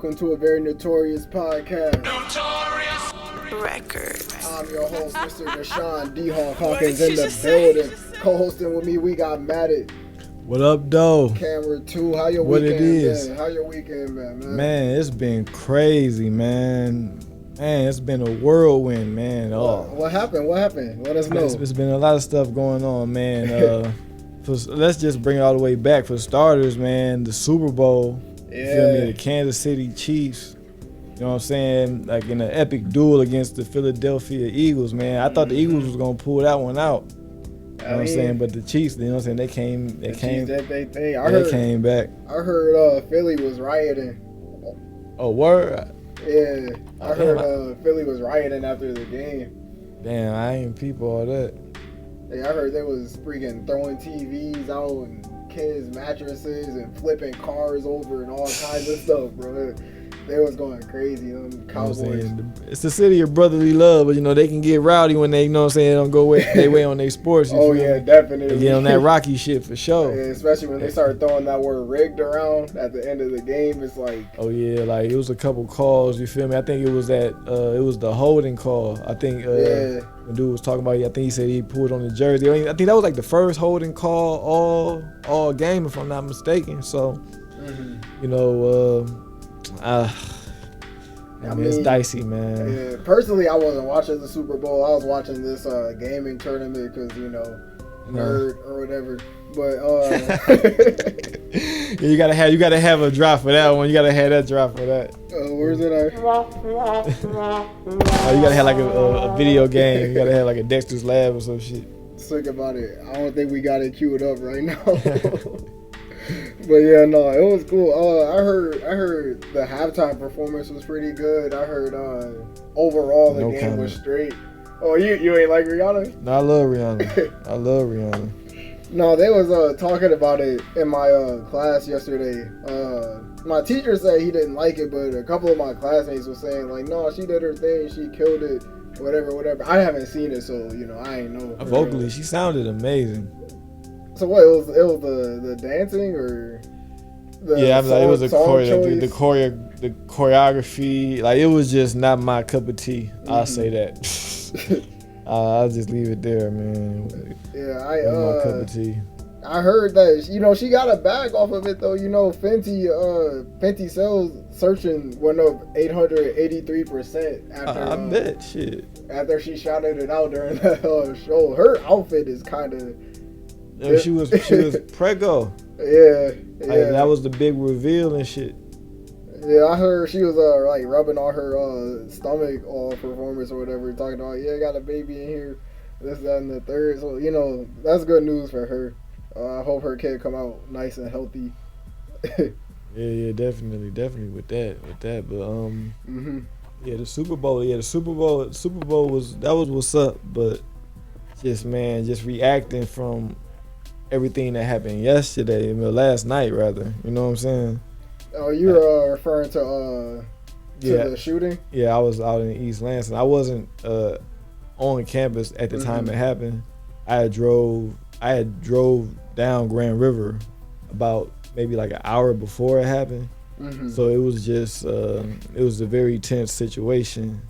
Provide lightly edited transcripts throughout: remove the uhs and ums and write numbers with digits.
welcome to a very notorious podcast. Notorious Records. I'm your host, Mr. Deshaun D. Hawkins in the building. Co-hosting with me, we got Matted. What up, though? Camera 2. How your what weekend it is? been? How your weekend been, man? Man, it's been crazy, man. Man, it's been a whirlwind, man. Oh, What happened? What happened? Let us know. it's been a lot of stuff going on, man. Let's just bring it all the way back. For starters, man, the Super Bowl. You feel me? The Kansas City Chiefs. You know what I'm saying? Like in an epic duel against the Philadelphia Eagles, man. I thought the Eagles was gonna pull that one out. You know what I'm saying? But the Chiefs, you know what I'm saying? They came back. I heard Philly was rioting. Oh, word? Yeah, I heard Philly was rioting after the game. Damn, I ain't peep all that. Yeah, I heard they was freaking throwing TVs out and kids' mattresses and flipping cars over and all kinds of stuff, bro. They was going crazy. Them Cowboys. It's the city of brotherly love, but you know they can get rowdy when they, you know what I'm saying, don't go they way on their sports. Oh yeah, definitely. They get on that Rocky shit for sure. Yeah, especially when they start throwing that word rigged around at the end of the game. It's like, oh yeah, like it was a couple calls. You feel me? I think it was it was the holding call. I think the dude was talking about. I think he said he pulled on the jersey. I think that was like the first holding call all game, if I'm not mistaken. So, you know. I mean, it's dicey, man. Yeah, personally, I wasn't watching the Super Bowl. I was watching this gaming tournament because, you know, nerd or whatever. But yeah, you gotta have a drop for that one. You gotta have that drop for that. Where's it at? You gotta have like a video game. You gotta have like a Dexter's Lab or some shit. Sick about it. I don't think we got it queued up right now. But yeah, no, it was cool. I heard the halftime performance was pretty good. I heard overall the game was straight. Oh, you ain't like Rihanna? No, I love Rihanna. No, they was talking about it in my class yesterday. My teacher said he didn't like it, but a couple of my classmates were saying like, no, she did her thing, she killed it, whatever. I haven't seen it, so you know, I ain't know. Vocally, she sounded amazing. So what? It was the dancing or the it was the choreography. Like it was just not my cup of tea. I'll say that. I'll just leave it there, man. Yeah, my cup of tea. I heard that she got a bag off of it though. You know, Fenty sales searching went up 883% after. I bet shit. After she shouted it out during that show, her outfit is kind of. Yeah, she was preggo. Yeah. Like, that was the big reveal and shit. Yeah, I heard she was like rubbing on her stomach all performance or whatever, talking about I got a baby in here, this, that, and the third. So you know that's good news for her. I hope her kid come out nice and healthy. yeah, definitely with that. But yeah, the Super Bowl was what's up. But just reacting from everything that happened yesterday, last night rather. You know what I'm saying? Oh, you're referring to the shooting? Yeah, I was out in East Lansing. I wasn't on campus at the time it happened. I had drove down Grand River about maybe like an hour before it happened. So it was just it was a very tense situation,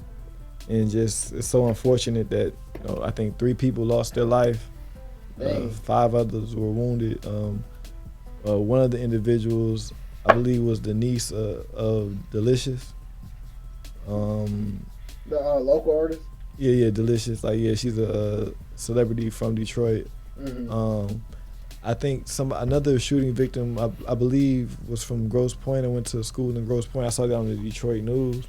and just it's so unfortunate that I think 3 people lost their life. 5 others were wounded. One of the individuals, I believe, was the niece of Delicious. The local artist? Yeah, Delicious. Like, yeah, she's a celebrity from Detroit. I think another shooting victim, I believe, was from Grosse Pointe. I went to school in Grosse Pointe. I saw that on the Detroit news.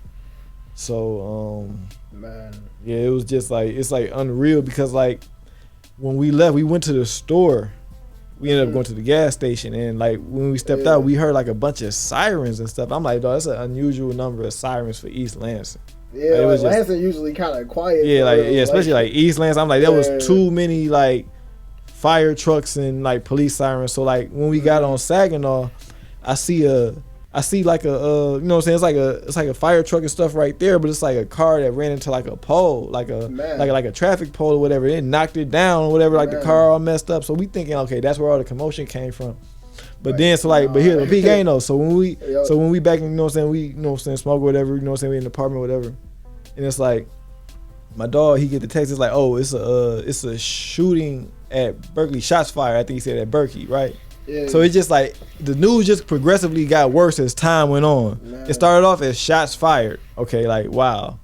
So, man, yeah, it was just like, it's like unreal because like when we left, we went to the store. We ended up going to the gas station, and like when we stepped out, we heard like a bunch of sirens and stuff. I'm like, dog, that's an unusual number of sirens for East Lansing. Yeah, like Lansing usually kind of quiet. Yeah, especially like East Lansing. I'm like, there was too many like fire trucks and like police sirens. So like when we got on Saginaw, I see like a you know what I'm saying, it's like a fire truck and stuff right there, but it's like a car that ran into like a pole, like a traffic pole or whatever. It knocked it down or whatever, like the car all messed up. So we thinking, okay, that's where all the commotion came from. But then so like, but here's the big game though. So when we Yep. so when we back, you know what I'm saying, we you know what I'm saying, smoke or whatever, you know what I'm saying, we in the apartment or whatever. And it's like my dog, he get the text, it's like, oh, it's a shooting at Berkeley, shots fired. I think he said at Berkeley, right? Yeah. So it's just like the news just progressively got worse as time went on. Man. It started off as shots fired. Okay, like wow.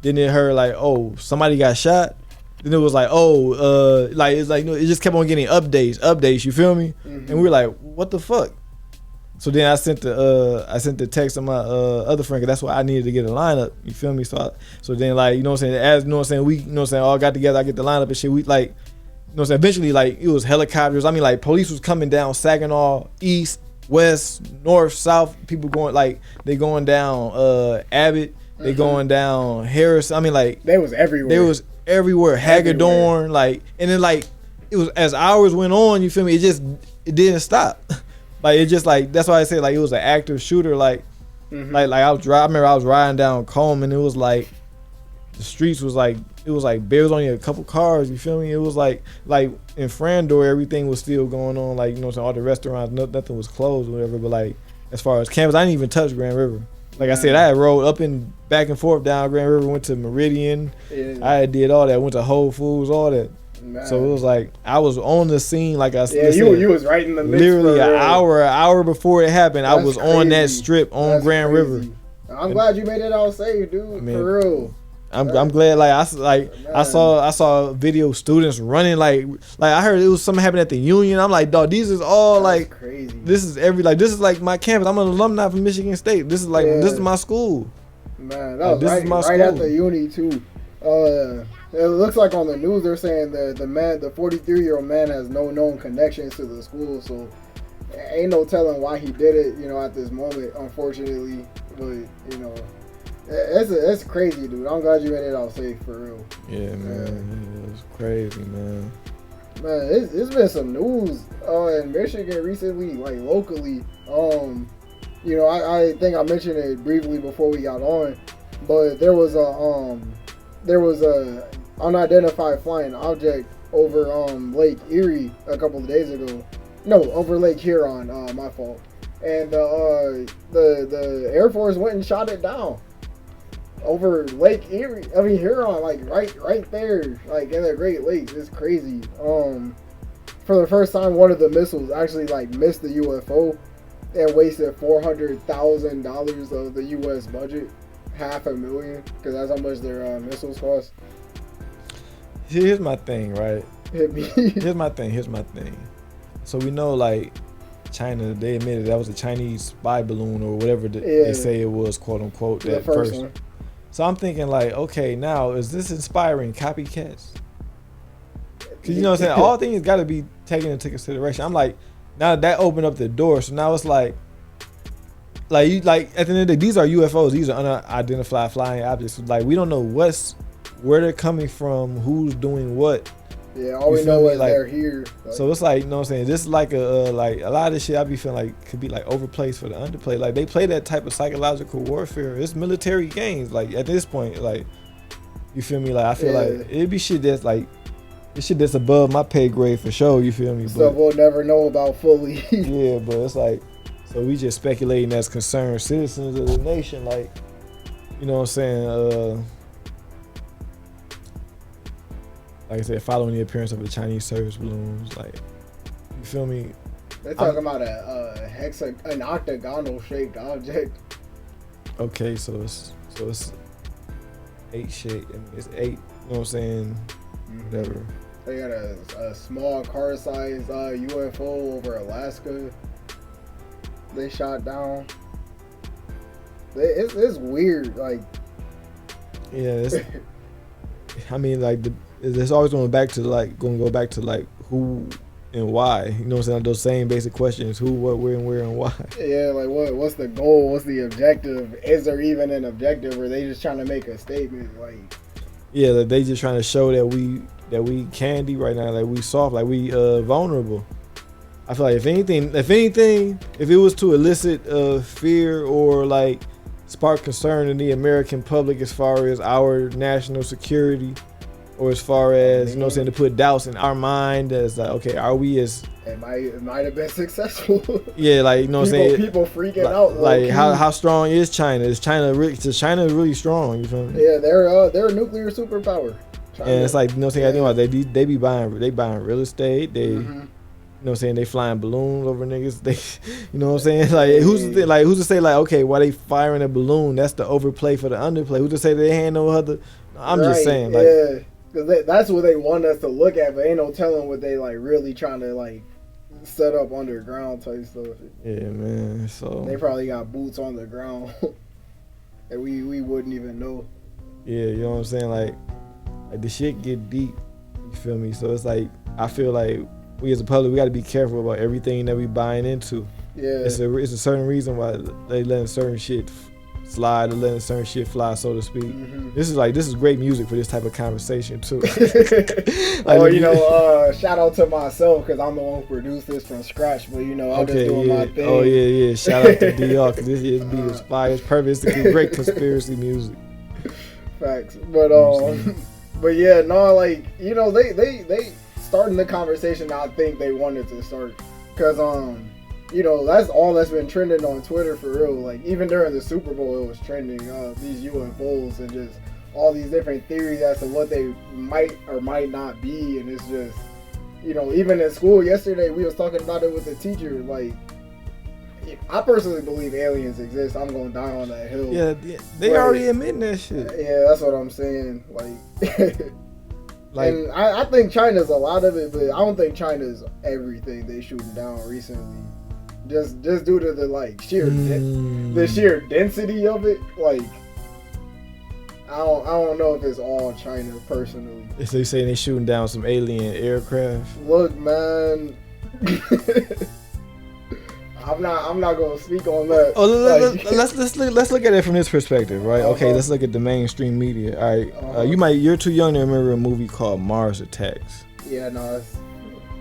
Then it heard like, oh, somebody got shot. Then it was like, oh, like it's like, you know, it just kept on getting updates. You feel me? Mhm. And we were like, what the fuck? So then I sent the text to my other friend, 'cause that's why I needed to get a lineup. You feel me? So then like, you know what I'm saying, as you know what I'm saying, we, you know what I'm saying, all got together, I get the lineup and shit. We like, you know what I'm saying, eventually like it was helicopters. I mean like police was coming down Saginaw, east, west, north, south, people going like they going down Abbott, they going down Harris. I mean like They was everywhere. they was everywhere, Hagedorn, like, and then like it was as hours went on, you feel me, it didn't stop. Like it just like, that's why I say like it was an active shooter. Like Mhm. like I remember I was riding down Combe and it was like the streets was like, it was like there was only a couple cars, you feel me? It was like in Frandor everything was still going on, like, you know what I'm saying, all the restaurants, nothing was closed or whatever. But like as far as campus, I didn't even touch Grand River. Like I said, I had rode up and back and forth down Grand River, went to Meridian, Yeah. I had did all that, went to Whole Foods, all that. Man. So it was like I was on the scene, like I Yeah, said, you was right in the mix. literally for an real. hour before it happened. I That's was on that crazy. strip on That's Grand crazy. River. I'm glad you made it all safe, dude. I mean, for real. I'm glad. Like I saw video of students running. Like I heard it was something happened at the Union. I'm like, dog, these is all That's like crazy. this is like my campus. I'm an alumni from Michigan State. This is like Yeah. this is my school. Man, that was this is right, my right at school. the uni too. It looks like on the news they're saying the 43-year-old man has no known connections to the school, so ain't no telling why he did it. You know, at this moment, unfortunately, but you know, it's crazy, dude. I'm glad you made it all safe for real. Yeah, man, it was crazy, man. Man, it's been some news in Michigan recently, like locally. You know, I think I mentioned it briefly before we got on, but there was a unidentified flying object over Lake Erie a couple of days ago. No, over Lake Huron. My fault. And the Air Force went and shot it down over Lake Erie. I mean Huron, like right there, like in the Great Lakes. It's crazy. For the first time, one of the missiles actually like missed the UFO and wasted $400,000 of the U.S. budget, $500,000, because that's how much their missiles cost. Here's my thing, right? Hit me. Here's my thing. So we know like China, they admitted that was a Chinese spy balloon or whatever they say it was, quote unquote. The That first first one. So I'm thinking like, okay, now is this inspiring copycats? Cause you know what I'm saying, all things got to be taken into consideration. I'm like, now that opened up the door, so now it's like you like at the end of the day, these are UFOs, these are unidentified flying objects. Like we don't know where they're coming from, who's doing what. Yeah, all we You feel know me? is Like, they're here. Like, So it's like, you know what I'm saying, this is like a lot of this shit I be feeling like could be like overplaced for the underplay. Like they play that type of psychological warfare. It's military games. Like at this point, like you feel me? Like I feel like it'd be shit that's like it's shit that's above my pay grade for sure. You feel me? stuff we'll never know about fully. Yeah, but it's like, so we just speculating as concerned citizens of the nation, like, you know what I'm saying, like I said, following the appearance of the Chinese service balloons, like, you feel me? They're talking about an octagonal shaped object. Okay, so it's 8 shape, I mean, it's 8, you know what I'm saying, whatever. They got a small car-sized UFO over Alaska. They shot down. It's weird, like. Yeah, it's, I mean, like, it's always going to go back to like who and why. You know what I'm saying? Those same basic questions: who, what, where, and why. Yeah, like what's the goal? What's the objective? Is there even an objective? Or are they just trying to make a statement? Like, yeah, like they just trying to show that we candy right now, like we soft, like we vulnerable. I feel like if anything, if it was to elicit fear or like spark concern in the American public as far as our national security or as far as, you know what I'm saying, to put doubts in our mind as like, okay, are we as it might have been successful. yeah, like, you know what I'm saying, people freaking out. Like how strong is China? Is China really strong? You feel me? Yeah, they're a nuclear superpower. China. And it's like, you know what I'm saying, I think about they be buying real estate. They Mm-hmm. you know what I'm saying, they flying balloons over niggas. They, you know what I'm saying, like who's to say like, okay, why they firing a balloon? That's the overplay for the underplay. Who's to say they ain't no other? I'm just saying, like, yeah, because that's what they want us to look at, but ain't no telling what they like really trying to like set up underground type stuff. Yeah, man. So they probably got boots on the ground that we wouldn't even know. Yeah, you know what I'm saying? Like the shit get deep. You feel me? So it's like, I feel like we as a public, we got to be careful about everything that we buying into. Yeah, it's a certain reason why they letting certain shit slide or letting certain shit fly, so to speak. Mm-hmm. This is great music for this type of conversation too. Shout out to myself because I'm the one who produced this from scratch. But I'm just doing my thing. Oh yeah. Shout out to DR because this beat is fire. It's perfect. It's great conspiracy music. Facts, but but yeah, no, like they starting the conversation. I think they wanted to start because that's all that's been trending on Twitter for real. Like even during the Super Bowl, it was trending these UFOs and just all these different theories as to what they might or might not be. And it's just even in school yesterday, we was talking about it with the teacher. Like I personally believe aliens exist. I'm gonna die on that hill. Yeah, they already admitting that shit. Yeah, that's what I'm saying. Like, and I think China's a lot of it, but I don't think China's everything they shooting down recently. Just due to the sheer density of it. Like I don't know if it's all China personally. So you saying they shooting down some alien aircraft? Look, man. I'm not gonna speak on that. Oh, let's look at it from this perspective, right? Okay, let's look at the mainstream media. All right, you're too young to remember a movie called Mars Attacks. Yeah, no,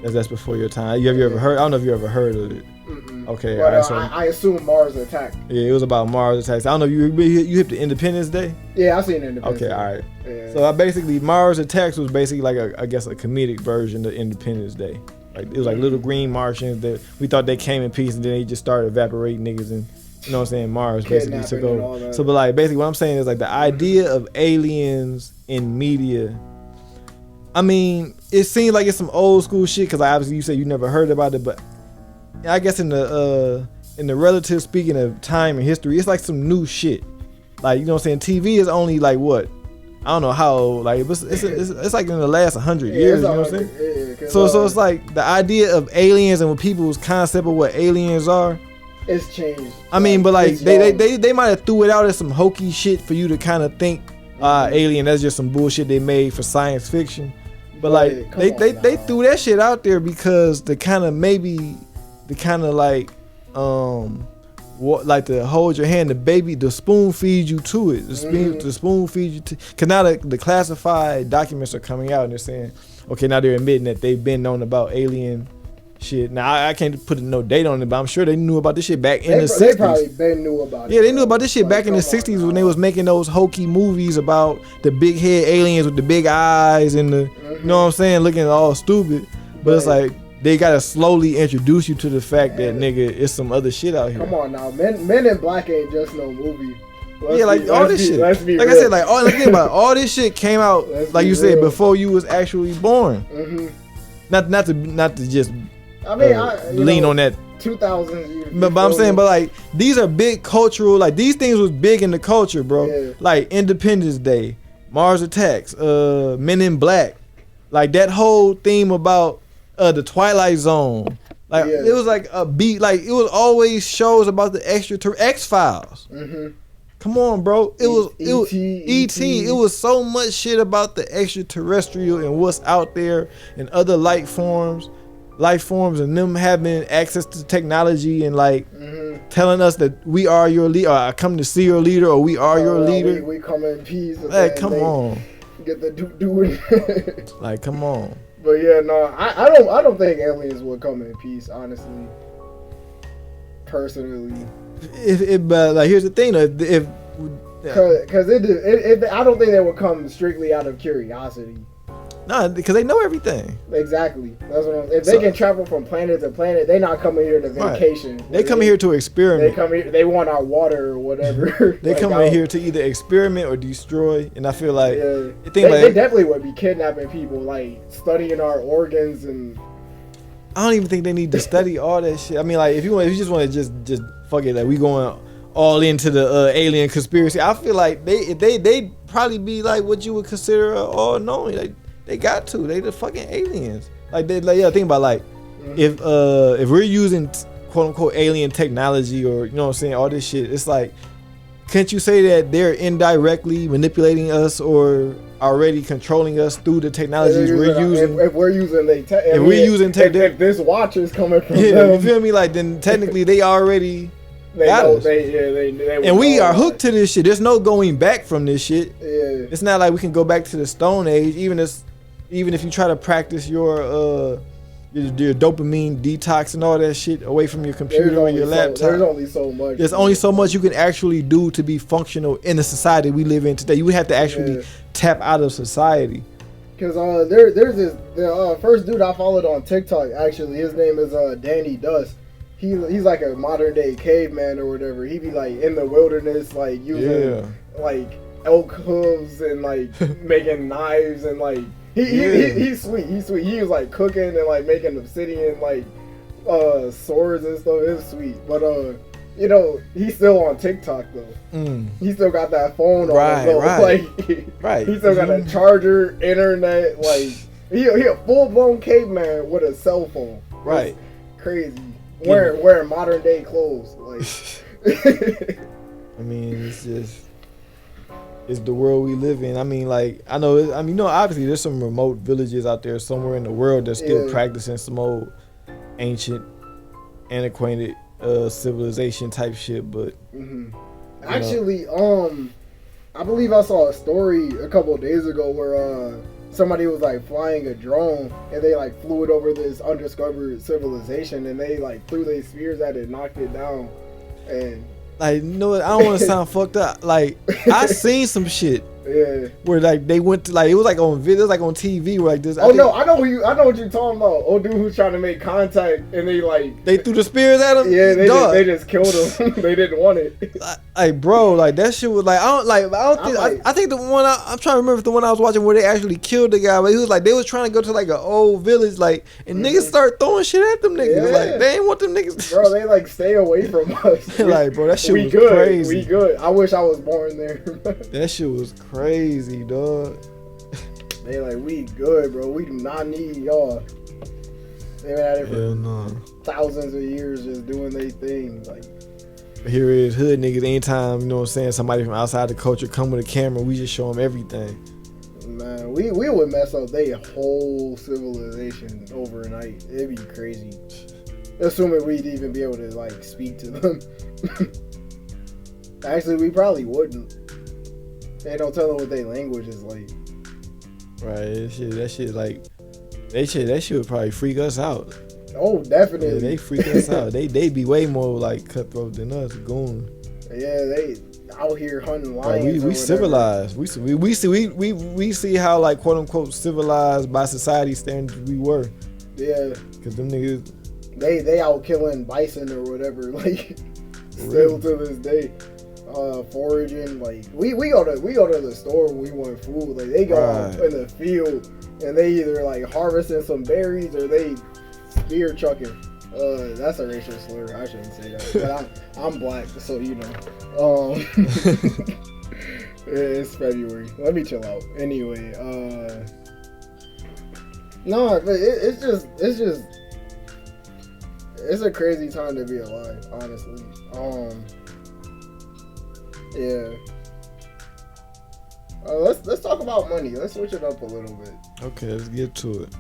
that's before your time. Have you ever heard? I don't know if you ever heard of it. Mm-mm. Okay, but, so I assume Mars Attack. Yeah, it was about Mars Attacks. I don't know if you hit the Independence Day. Yeah, I seen Independence Day. Day. All right. Yeah. So basically, Mars Attacks was basically like a comedic version of Independence Day. Like it was like little green Martians that we thought they came in peace, and then they just started evaporating niggas, and you know what I'm saying, Mars basically took over. So, but like basically, what I'm saying is like the idea of aliens in media. I mean, it seems like it's some old school shit because obviously you said you never heard about it, but I guess in the relative speaking of time and history, it's like some new shit. Like, you know what I'm saying? TV is only like what? I don't know how, like it's like in the last 100 years, you know what I'm saying? So it's like the idea of aliens and what people's concept of what aliens are. It's changed. I mean, but like they might have threw it out as some hokey shit for you to kind of think, alien, that's just some bullshit they made for science fiction. But like they threw that shit out there because the kind of what, like to hold your hand, the spoon feed you to it. The spoon feed you to, cause now the classified documents are coming out and they're saying, okay, now they're admitting that they've been known about alien shit. Now I can't put no date on it, but I'm sure they knew about this shit back in the 60s. They probably been knew about it. Yeah, they knew about this shit back in the 60s when they was making those hokey movies about the big head aliens with the big eyes and the, you know what I'm saying, looking all stupid. But it's like, they gotta slowly introduce you to the fact that nigga, it's some other shit out here. Come on now, Men in Black ain't just no movie. All this shit. Like real. I said, like all this shit came out, like you said, before you was actually born. Mm-hmm. Not to just. I mean, lean on that. 2000s. But I'm saying, but like these are big cultural. Like these things was big in the culture, bro. Yeah. Like Independence Day, Mars Attacks, Men in Black, like that whole theme about. The Twilight Zone, like it was like a beat, like it was always shows about the X-Files. Mm-hmm. Come on, bro. It was E.T. It was so much shit about the extraterrestrial and what's out there and other life forms, and them having access to technology and like telling us that we are your leader, or come to see your leader, or we are your leader. We come in peace. Like, come on. Get the do. Like, come on. But yeah, no, I don't think aliens would come in peace, honestly. Personally. But like, here's the thing, because I don't think they would come strictly out of curiosity. Nah, because they know everything. Exactly. That's what I'm. If they can travel from planet to planet, they not coming here to vacation. Right. They come here to experiment. They come here. They want our water or whatever. They come in here to either experiment or destroy. And I feel like they definitely would be kidnapping people, like studying our organs and. I don't even think they need to study all that shit. I mean, like if you just want to just fuck it, like we going all into the alien conspiracy. I feel like they probably be like what you would consider all knowing. Like they got to. They the fucking aliens. Like think about like if we're using quote unquote alien technology or you know what I'm saying, all this shit. It's like, can't you say that they're indirectly manipulating us or already controlling us through the technologies we're using? If we're using if this watch is coming from them, you feel me? Like then technically they already they got know, us. They and we are hooked to this shit. There's no going back from this shit. Yeah. It's not like we can go back to the Stone Age. Even if you try to practice your dopamine detox and all that shit away from your computer or your laptop. There's only so much. There's only so much you can actually do to be functional in the society we live in today. You would have to actually tap out of society. Because there's this first dude I followed on TikTok. Actually, his name is Danny Dust. He's like a modern day caveman or whatever. He be like in the wilderness, like using like elk hooves and like making knives and like. He's sweet. He was like cooking and like making obsidian like swords and stuff. It was sweet. But he's still on TikTok though. He still got that phone on him though. Like, he still got a charger, internet. Like he a full blown caveman with a cell phone. Right. It's crazy. Wearing modern day clothes. Like I mean, it's the world we live in. I mean, like, obviously there's some remote villages out there somewhere in the world that's still practicing some old ancient, antiquated civilization type shit, but actually, I believe I saw a story a couple of days ago where somebody was like flying a drone and they like flew it over this undiscovered civilization and they like threw their spears at it, knocked it down, and like, you know what? I don't want to sound fucked up. Like, I seen some shit. Yeah. Where like they went to like it was like on video, it was like on TV where like this. I know what you're talking about. Old dude who's trying to make contact and they threw the spears at him. Yeah, they just killed him. They didn't want it. Like bro, like that shit was like I think the one I'm trying to remember if the one I was watching where they actually killed the guy, but he was like they was trying to go to like an old village like and niggas start throwing shit at them niggas like they ain't want them niggas. Bro, they like stay away from us. Like bro, that shit was good. Crazy. We good. I wish I was born there. That shit was crazy, dog. They like, we good, bro. We do not need y'all. They've been at it for thousands of years just doing their thing. Like, here is hood niggas. Anytime, you know what I'm saying, somebody from outside the culture come with a camera, we just show them everything. Man, we would mess up their whole civilization overnight. It'd be crazy. Assuming we'd even be able to like speak to them. Actually, we probably wouldn't. They don't tell them what their language is like. Right, that shit like that shit would probably freak us out. Oh, definitely. Yeah, they freak us out. They be way more like cutthroat than us, goon. Yeah, they out here hunting lions. We civilized. We see how like quote unquote civilized by society standards we were. Yeah. Cause them niggas. They out killing bison or whatever. Like still to this day. Foraging, like we go to the store when we want food. Like they go out in the field and they either like harvesting some berries or they spear chucking. That's a racial slur. I shouldn't say that, but I'm black, so you know. It's February. Let me chill out. Anyway, no, but it's a crazy time to be alive, honestly. Yeah. Let's talk about money. Let's switch it up a little bit. Okay, let's get to it.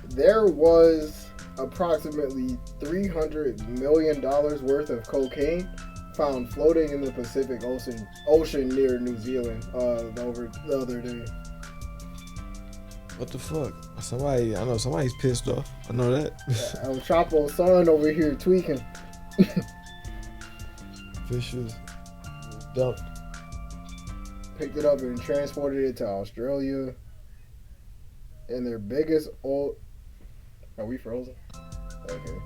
There was approximately $300 million worth of cocaine found floating in the Pacific Ocean near New Zealand the other day. What the fuck? I know somebody's pissed off. I know that. El Chapo's son over here tweaking. Fish was dumped. picked it up and transported it to Australia. And their biggest oil. Are we frozen? Okay.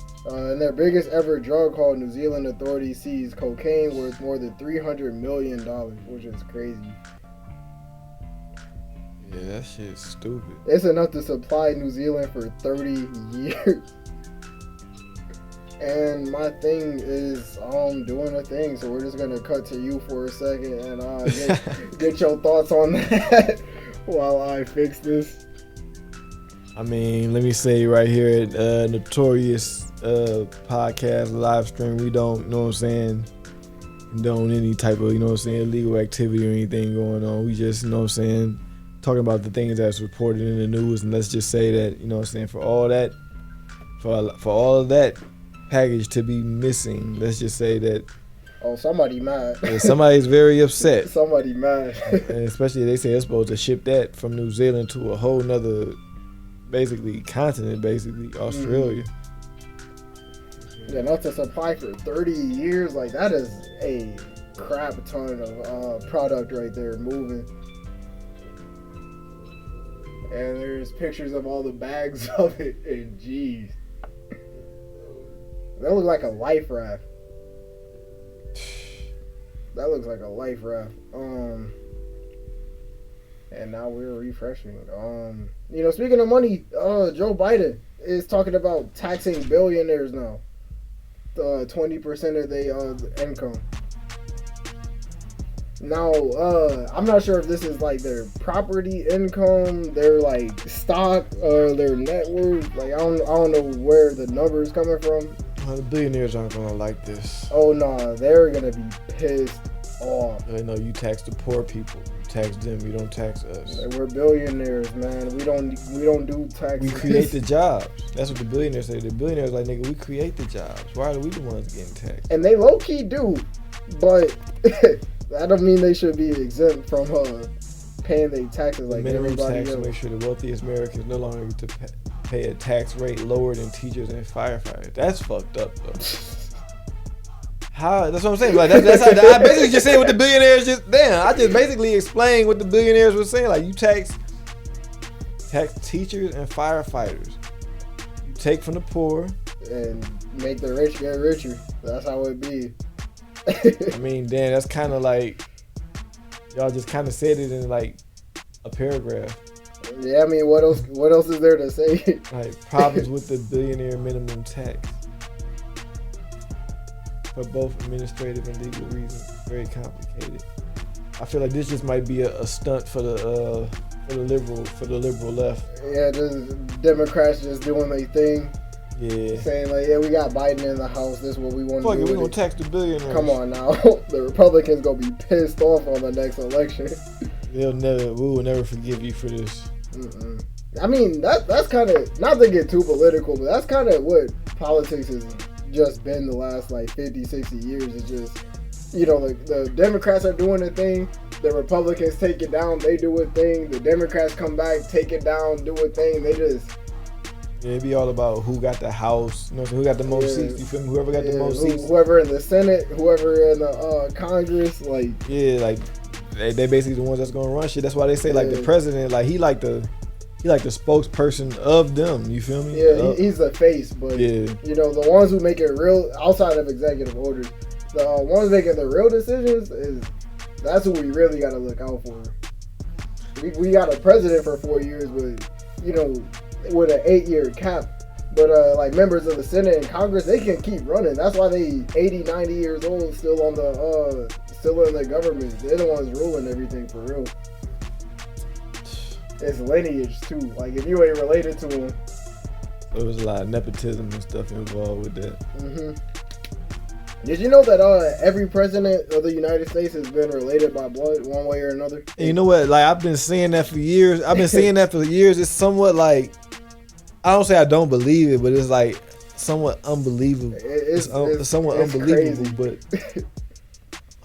In their biggest ever drug haul, New Zealand authorities seized cocaine worth more than $300 million, which is crazy. Yeah, that shit's stupid. It's enough to supply New Zealand for 30 years. And my thing is doing a thing, so we're just gonna cut to you for a second and get your thoughts on that while I fix this. I mean, let me say right here at Notorious podcast live stream, we don't, you know what I'm saying, condone any type of, you know what I'm saying, illegal activity or anything going on. We just, you know what I'm saying, talking about the things that's reported in the news, and let's just say that, you know what I'm saying, for all that, for all of that package to be missing, let's just say that. Oh, somebody mad. Yeah, somebody's very upset. Somebody mad. And especially they say they're supposed to ship that from New Zealand to a whole nother, basically, continent, basically, Australia. Yeah, enough to supply for 30 years. Like, that is a crap ton of product right there moving. And there's pictures of all the bags of it, and geez. That looks like a life raft. That looks like a life raft. And now we're refreshing. You know, speaking of money, Joe Biden is talking about taxing billionaires now. 20% of their income. Now, I'm not sure if this is like their property income, their like stock, or their net worth. Like I don't know where the number is coming from. Well, the billionaires aren't gonna like this. Oh no, they're gonna be pissed off. They know you tax the poor people. You tax them. You don't tax us. We're billionaires, man. We don't do taxes. We create the jobs. That's what the billionaires say. The billionaires like, nigga, we create the jobs. Why are we the ones getting taxed? And they low key do, but that don't mean they should be exempt from paying their taxes like minimum everybody tax else. to make sure the wealthiest Americans no longer get to pay a tax rate lower than teachers and firefighters. That's fucked up though. How? That's what I'm saying. Like that's how, I basically just said what the billionaires just. Damn, I just basically explained what the billionaires were saying. Like you tax teachers and firefighters. You take from the poor and make the rich get richer. That's how it be. I mean, damn, that's kind of like y'all just kind of said it in like a paragraph. Yeah, I mean, what else is there to say? Like problems with the billionaire minimum tax for both administrative and legal reasons. Very complicated. I feel like this just might be a stunt for the liberal left. Yeah, just Democrats just doing their thing. Yeah. Saying like, yeah, we got Biden in the house. This is what we want to do. Fuck it, we gonna tax the billionaires. Come on now, the Republicans gonna be pissed off on the next election. We will never forgive you for this. Mm-mm. I mean, that's kind of, not to get too political, but that's kind of what politics has just been the last like 50, 60 years. It's just, you know, like the Democrats are doing a thing, the Republicans take it down, they do a thing, the Democrats come back, take it down, do a thing, they just... Yeah, it'd be all about who got the House, you know, who got the most seats, you feel me? Whoever got the most seats. Whoever in the Senate, whoever in the Congress, like... Yeah, like, they basically the ones that's gonna run shit. That's why they say, like, the president, like, he like the spokesperson of them, you feel me? Yeah, he's the face, but, you know, the ones who make it real, outside of executive orders, the ones making the real decisions, that's who we really gotta look out for. We got a president for 4 years with, you know, with an 8-year cap, but like members of the Senate and Congress, they can keep running. That's why they 80, 90 years old, still in the government. They're the ones ruling everything for real. It's lineage too. Like if you ain't related to them, there was a lot of nepotism and stuff involved with that. Mm-hmm. Did you know that every president of the United States has been related by blood, one way or another? And you know what? Like I've been seeing that for years. It's somewhat like, I don't say I don't believe it, but it's like somewhat unbelievable. It's somewhat unbelievable, crazy. But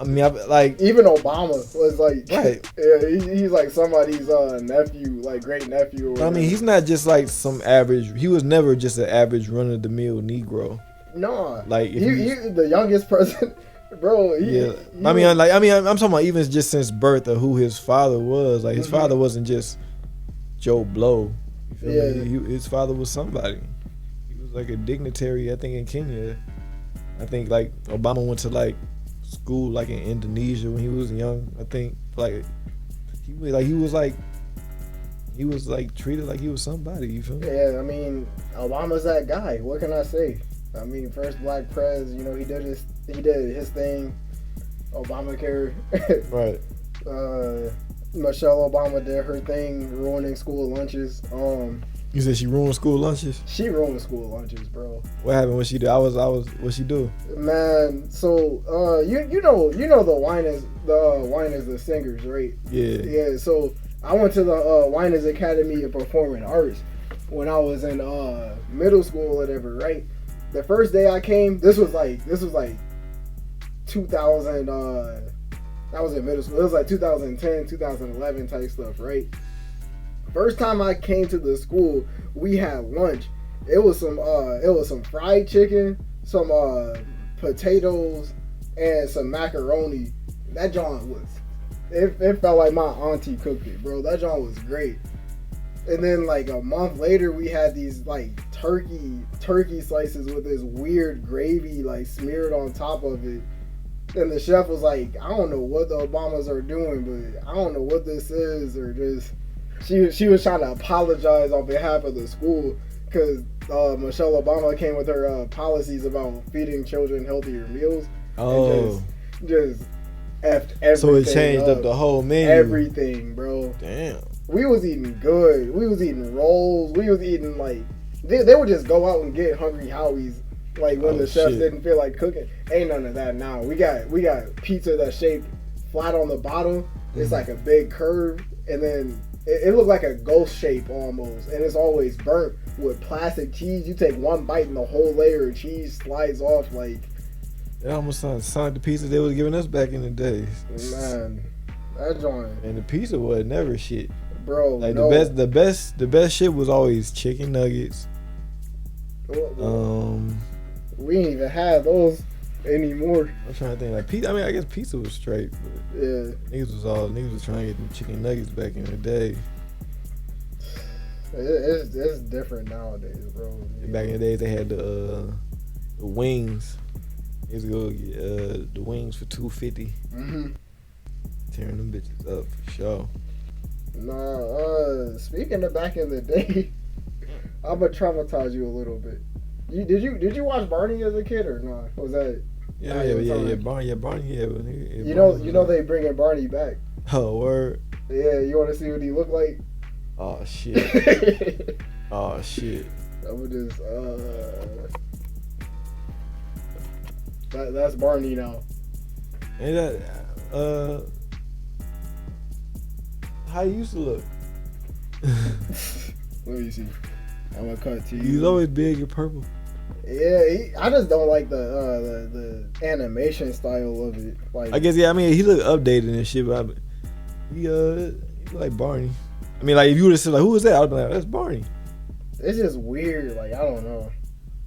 I mean, like even Obama was like, right? Yeah, he's like somebody's nephew, like great nephew. I mean, he's not just like some average. He was never just an average run of the mill Negro. No, like he the youngest president. bro. I mean, I'm talking about even just since birth of who his father was. Like his father wasn't just Joe Blow. You feel me? His father was somebody. He was like a dignitary. I think in Kenya. I think like Obama went to like school like in Indonesia when he was young. I think like he was treated like he was somebody. You feel me? Yeah, I mean, Obama's that guy. What can I say? I mean, first black pres. You know, he did his thing. Obamacare. Right. Michelle Obama did her thing, ruining school lunches. You said she ruined school lunches? She ruined school lunches, bro. What happened? What she did? What she do? Man, so you know the Winans the singers, right? Yeah. Yeah. So I went to the Winans Academy of Performing Arts when I was in middle school or whatever, right? The first day I came, this was like 2000. I was in middle school. It was like 2010, 2011 type stuff, right? First time I came to the school, we had lunch. It was some fried chicken, some potatoes, and some macaroni. That joint it felt like my auntie cooked it, bro. That joint was great. And then like a month later, we had these like turkey slices with this weird gravy like smeared on top of it. And the chef was like, I don't know what the Obamas are doing, but I don't know what this is, or just she was trying to apologize on behalf of the school because Michelle Obama came with her policies about feeding children healthier meals. Oh, and just effed everything. So it changed up the whole menu. Everything, bro. Damn. We was eating good. We was eating rolls. We was eating like they would just go out and get Hungry Howie's. Like when the chefs didn't feel like cooking. Ain't none of that now. We got pizza that's shaped flat on the bottom. It's like a big curve, and then it looked like a ghost shape almost, and it's always burnt with plastic cheese. You take one bite and the whole layer of cheese slides off like. It almost sounds like the pizza they was giving us back in the days. Man, that joint. And the pizza was never shit, bro. Like no. the best shit was always chicken nuggets. We ain't even have those anymore. I'm trying to think like pizza. I mean, I guess pizza was straight, but yeah, niggas was trying to get them chicken nuggets back in the day. It's different nowadays, bro. Back in the days, they had the wings. They used to go get the wings for $2.50. Tearing them bitches up for sure. Nah, speaking of back in the day, I'm gonna traumatize you a little bit. Did you watch Barney as a kid or not? Was that? Yeah, Barney. You know they bringing Barney back. Oh, word. Yeah, you want to see what he looked like? Oh shit. Oh shit. I would just that's Barney now. And that how he used to look. Let me see. I'm gonna cut to you. He's always big and purple. Yeah, I just don't like the animation style of it. Like, I guess I mean he look updated and shit, but he like Barney. I mean, like if you would have said like who is that, I'd be like that's Barney. It's just weird. Like I don't know.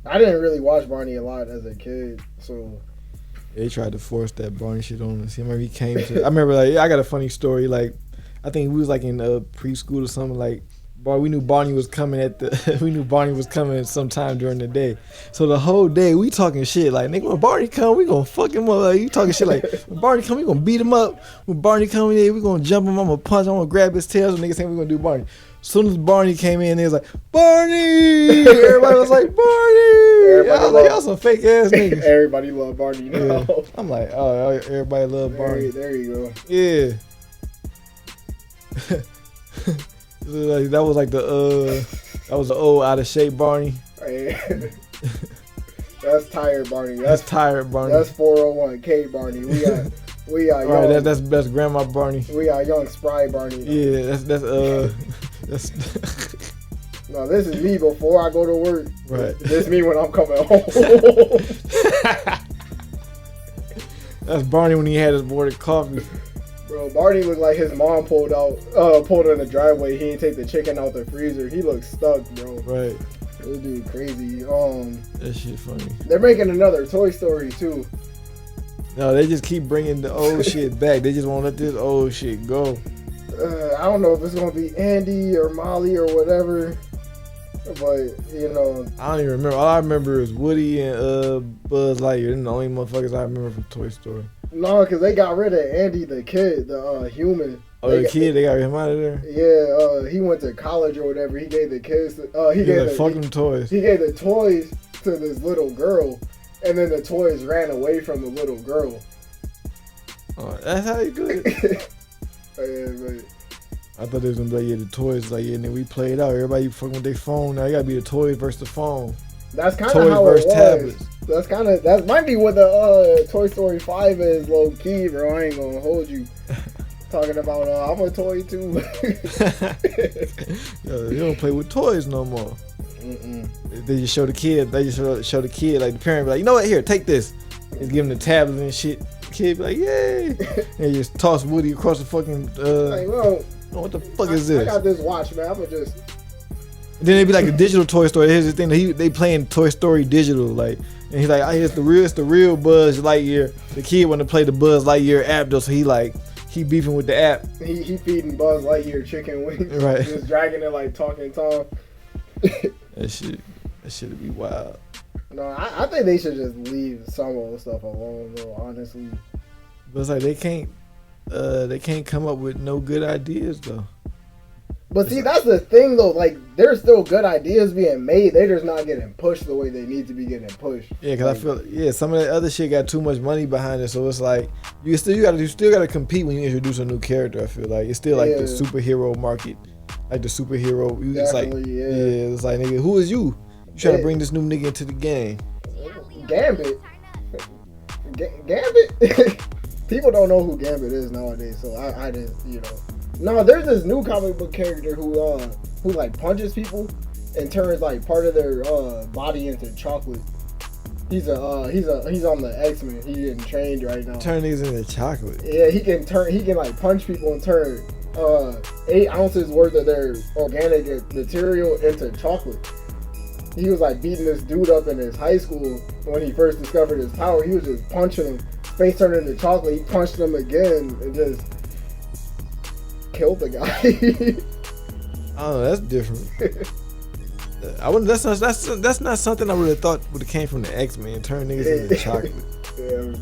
I didn't really watch Barney a lot as a kid, so. They tried to force that Barney shit on us. I remember he came to. I remember like I got a funny story. Like I think we was like in preschool or something like. We knew Barney was coming we knew Barney was coming sometime during the day. So the whole day we talking shit like, nigga, when Barney come, we gonna fuck him up. Like, you talking shit like, when Barney come, we gonna beat him up. When Barney come in, we gonna jump him. I'm gonna punch him. I'm gonna grab his tail. So niggas saying we gonna do Barney. As soon as Barney came in, they was like, Barney! Everybody was like, Barney! I was like, y'all some fake ass niggas. Everybody love Barney now. Yeah. I'm like, oh, everybody love Barney. There you go. Yeah. Like, that was like the old out of shape Barney. That's tired Barney. That's tired Barney. That's 401k Barney. We got right, young. that's grandma Barney. We got young spry Barney. Yeah, that's No, this is me before I go to work. Right. This is me when I'm coming home. That's Barney when he had his boarded coffee. Bro, Barney looked like his mom pulled in the driveway. He didn't take the chicken out the freezer. He looked stuck, bro. Right. This dude crazy. That shit funny. They're making another Toy Story too. No, they just keep bringing the old shit back. They just won't let this old shit go. I don't know if it's gonna be Andy or Molly or whatever, but you know, I don't even remember. All I remember is Woody and Buzz Lightyear. They're the only motherfuckers I remember from Toy Story. no, because they got rid of Andy the kid, the human. Oh, the kid, they got him out of there? Yeah, he went to college or whatever. He gave the kids, he gave like, fuck them toys. He gave the toys to this little girl, and then the toys ran away from the little girl. Oh, that's how you do it? Yeah, but I thought they was gonna be like, yeah, the toys, like, yeah, and then we played out. Everybody fucking with their phone now. You gotta be the toys versus the phone. that's kind of Toys how it was. versus tablets. That might be what the Toy Story 5 is, low key, bro. I ain't gonna hold you. Talking about I'm a toy too. Yo, you don't play with toys no more. They just show the kid. They just show the kid, like the parent be like, you know what? Here, take this. They give him the tablet and shit. The kid be like, yay! And just toss Woody across the fucking. Like, well, what the fuck is this? I got this watch, man. I'ma just. And then they be like a digital Toy Story. Here's the thing: they playing Toy Story digital, like. And he's like, it's the real Buzz Lightyear. The kid want to play the Buzz Lightyear app though, so he beefing with the app. He feeding Buzz Lightyear chicken wings. Right. Just dragging it like Talking Tom. That shit'd be wild. No, I think they should just leave some of the stuff alone though, honestly. But it's like they can't come up with no good ideas though. But see, that's the thing though, like there's still good ideas being made, they're just not getting pushed the way they need to be getting pushed. Yeah, cause like, I feel some of that other shit got too much money behind it, so it's like you still gotta compete when you introduce a new character. I feel like it's still like the superhero market, like the superhero. It's like it's like, nigga, who is you? You trying to bring this new nigga into the game? Gambit. Gambit. People don't know who Gambit is nowadays, so I just No, there's this new comic book character who like punches people and turns like part of their body into chocolate. He's on the X-Men. He getting trained right now. Turn these into chocolate. Yeah, he can like punch people and turn 8 ounces worth of their organic material into chocolate. He was like beating this dude up in his high school when he first discovered his power. He was just punching him, face turned into chocolate. He punched him again and just killed the guy. I don't know, that's different. I wouldn't. That's not something I would have thought would have came from the X-Men. Turn niggas into chocolate. Yeah.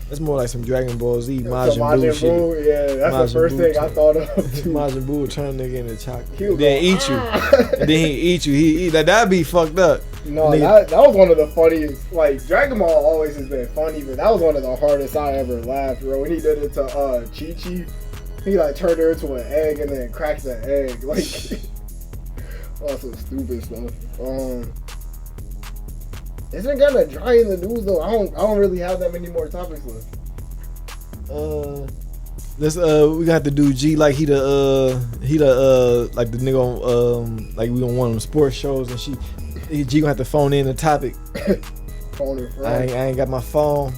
That's more like some Dragon Ball Z Majin Buu shit. Yeah, that's Majin the first thing I thought of too. Majin Buu would turn nigga into chocolate. And then eat you. And then he eat you. He eat that'd be fucked up. No, that was one of the funniest. Like Dragon Ball always has been funny, but that was one of the hardest I ever laughed, bro. When he did it to Chi-Chi. He like turned her into an egg and then cracked the egg. Like all some stupid stuff. Isn't it kinda dry in the news though? I don't really have that many more topics left. Let's we got to do G like he the like the nigga on like we on one of them sports shows and G gonna have to phone in the topic. Phone in front. I ain't got my phone.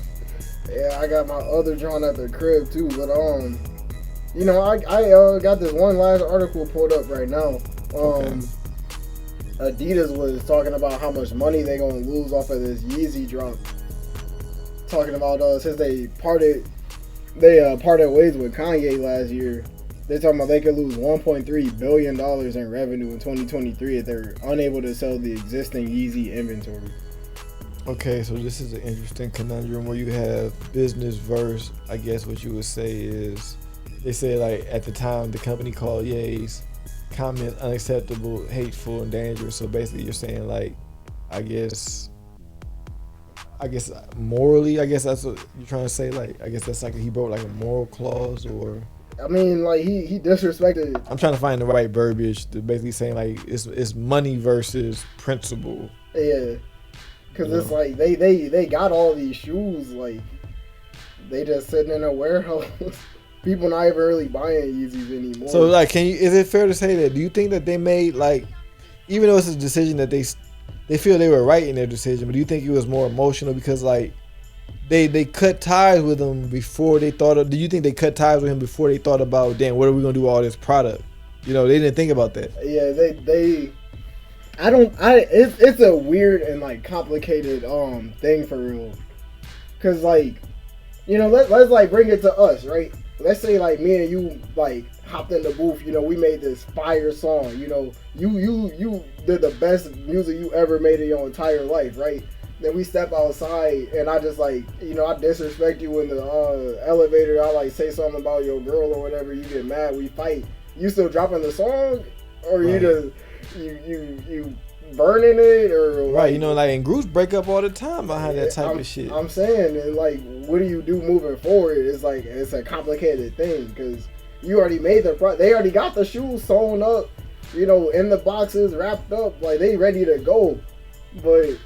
Yeah, I got my other John at the crib too, but I got this one last article pulled up right now. Adidas was talking about how much money they gonna lose off of this Yeezy drop. Talking about since they parted ways with Kanye last year. They're talking about they could lose $1.3 billion in revenue in 2023 if they're unable to sell the existing Yeezy inventory. Okay, so this is an interesting conundrum where you have business versus, I guess what you would say is, they say like at the time the company called Ye's comments unacceptable, hateful, and dangerous. So basically you're saying like, I guess morally, I guess that's what you're trying to say. Like, I guess that's like he broke like a moral clause, or I mean, like he disrespected. I'm trying to find the right verbiage to basically saying like it's money versus principle. Yeah, because it's like they got all these shoes, like they just sitting in a warehouse. People not even really buying Yeezys anymore. So like, is it fair to say that? Do you think that they made like, even though it's a decision that they feel they were right in their decision, but do you think it was more emotional because like they cut ties with him before they thought of? Do you think they cut ties with him before they thought about, damn, what are we gonna do with all this product? You know, they didn't think about that. Yeah, it's a weird and like complicated thing for real, cause like you know, let's like bring it to us, right? Let's say like me and you like hopped in the booth, you know, we made this fire song, you know, you did the best music you ever made in your entire life, right? Then we step outside and I just like, you know, I disrespect you in the elevator. I like say something about your girl or whatever. You get mad, we fight. You still dropping the song, or right. you just you burning it, or like, right? You know, like, and groups break up all the time behind that type of shit. I'm saying, and like, what do you do moving forward? It's like it's a complicated thing because you already made they already got the shoes sewn up, you know, in the boxes wrapped up, like they ready to go, but.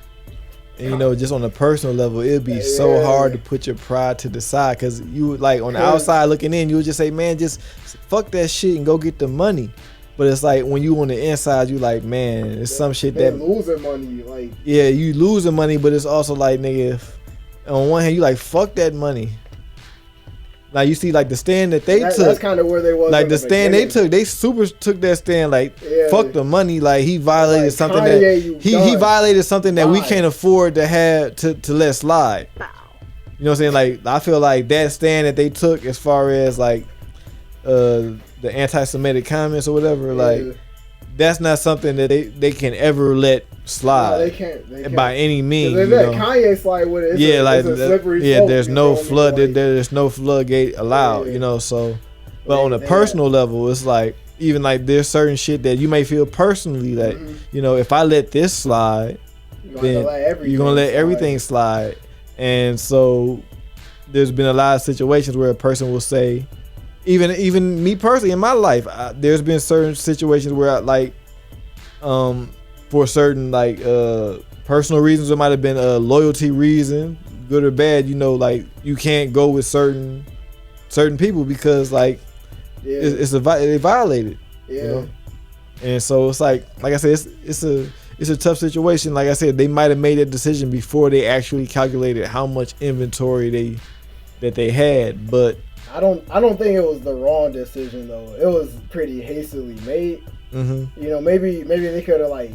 And, you know, just on a personal level, it'd be so hard to put your pride to the side because you like on the outside looking in, you would just say, man, just fuck that shit and go get the money. But it's like when you on the inside, you like, man, it's some shit that losing money, like you losing money, but it's also like, nigga, on one hand you like fuck that money. Like you see, like the stand that they took. That's kind of where they was. Like the stand they took, they super took that stand. Like fuck the money. Like he violated like, something Kanye, he violated something that we can't afford to have to let slide. You know what I'm saying? Like I feel like that stand that they took, as far as like the anti-Semitic comments or whatever, like that's not something that they can ever let slide. No, they can't by any means. If let Kanye slide with it, it's a slippery slope, there's no flood. Like, there's no floodgate allowed. You know, so. But on a personal level, it's like even like there's certain shit that you may feel personally that you know, if I let this slide, then you're gonna let everything slide. And so there's been a lot of situations where a person will say, even me personally in my life, there's been certain situations where I like for certain like personal reasons, it might have been a loyalty reason, good or bad, you know, like you can't go with certain people because like they violated, you know. And so it's like I said, it's a tough situation. Like I said, they might have made that decision before they actually calculated how much inventory they had, but I don't think it was the wrong decision though. It was pretty hastily made. You know, maybe they could have like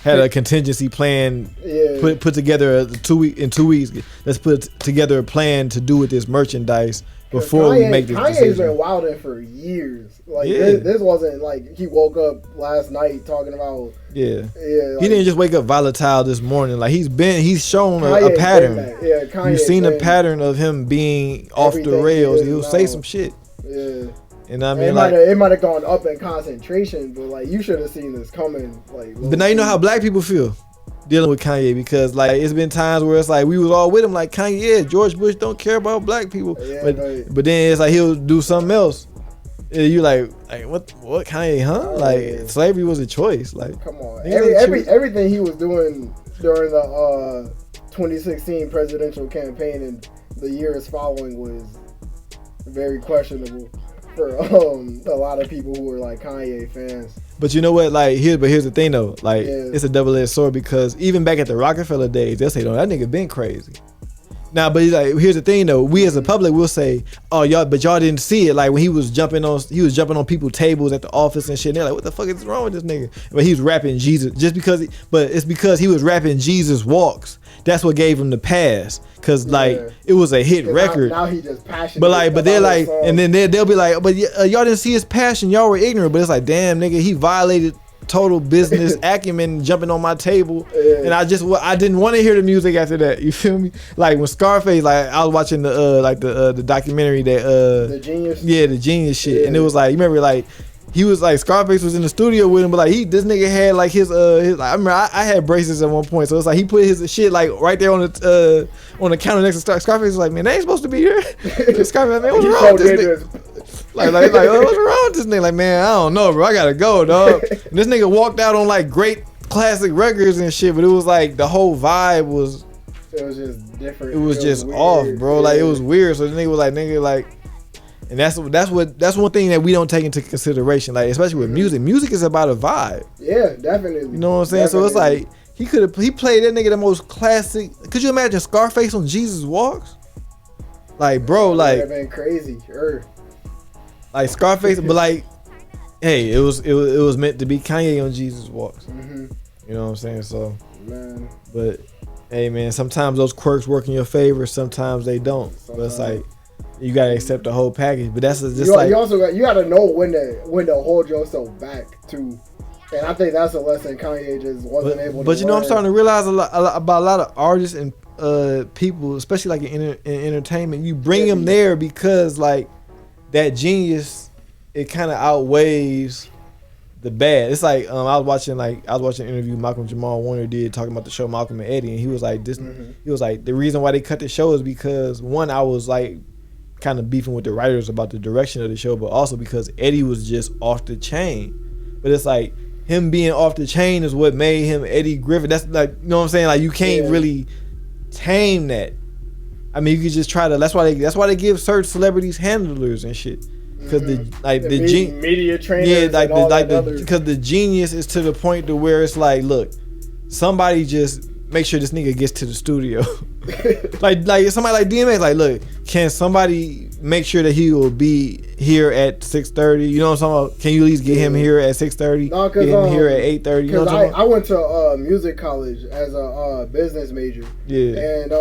had a contingency plan, put together in 2 weeks. Let's put together a plan to do with this merchandise before we make this decision. Kanye's been wilding for years. Like this wasn't like he woke up last night talking about. Like, he didn't just wake up volatile this morning. Like he's shown a pattern. Kanye You've seen a pattern of him being off the rails. He'll say some shit. And I mean, it might have gone up in concentration, but like you should have seen this coming. Like, but now you know how black people feel dealing with Kanye, because like it's been times where it's like we was all with him, like Kanye, George Bush don't care about black people, but then it's like he'll do something else. And you like what Kanye, huh? Like slavery was a choice. Like come on, everything he was doing during the 2016 presidential campaign and the years following was very questionable for a lot of people who were like Kanye fans. But you know what? Like here's the thing though. Like it's a double-edged sword, because even back at the Rockefeller days, they'll say, "No, that nigga been crazy." Now, but like, here's the thing though. We as a public will say, "Oh, y'all didn't see it." Like when he was jumping on people's tables at the office and shit. And they're like, "What the fuck is wrong with this nigga?" But he's rapping Jesus but it's because he was rapping Jesus Walks. That's what gave him the pass, cause like it was a hit record. Now he just passionate. But they're like, and then they'll be like, "But y'all didn't see his passion. Y'all were ignorant." But it's like, damn, nigga, he violated total business acumen, jumping on my table, and I didn't want to hear the music after that. You feel me? Like when Scarface, like I was watching the documentary that the Genius, the Genius shit, and it was like, you remember like. He was like, Scarface was in the studio with him, but like this nigga had like his I remember I had braces at one point, so it's like he put his shit like right there on the counter next to Scarface was like, man, they ain't supposed to be here. Scarface, man, what's wrong with this nigga? Like what's wrong with this nigga? Like, man, I don't know, bro, I gotta go, dog. And this nigga walked out on like great classic records and shit, but it was like the whole vibe was. It was just different. It was just weird. Off, bro. Like it was weird. So the nigga was like. And that's one thing that we don't take into consideration, like especially with music. Music is about a vibe. Yeah, definitely. You know what I'm saying? Definitely. So it's like he played that nigga the most classic. Could you imagine Scarface on Jesus Walks? Like, bro, like that been crazy. Sure. Like Scarface, but like, hey, it was meant to be Kanye on Jesus Walks. You know what I'm saying? So, man, but Hey man, sometimes those quirks work in your favor, sometimes they don't. But it's like you gotta accept the whole package. But that's just you also gotta know when to hold yourself back too. And I think that's a lesson Kanye just wasn't able to But you know, learn. I'm starting to realize about a lot of artists and people, especially like in entertainment. You bring them there because like that genius, it kind of outweighs the bad. It's like I was watching an interview Malcolm Jamal Warner did talking about the show Malcolm and Eddie, and he was like he was like, the reason why they cut the show is because one, I was like kind of beefing with the writers about the direction of the show, but also because Eddie was just off the chain. But it's like him being off the chain is what made him Eddie Griffin. That's like, you know what I'm saying? Like you can't really tame that. I mean, you could just try to. That's why they give certain celebrities handlers and shit. Because the media trainers, because the genius is to the point to where it's like, look, somebody just make sure this nigga gets to the studio. like somebody like DMX, like, look, can somebody make sure that he will be here at 6:30? You know what I'm talking about? Can you at least get him here at 6:30? No, get him here at 8:30. You know what I'm talking about? I went to music college as a business major. Yeah. And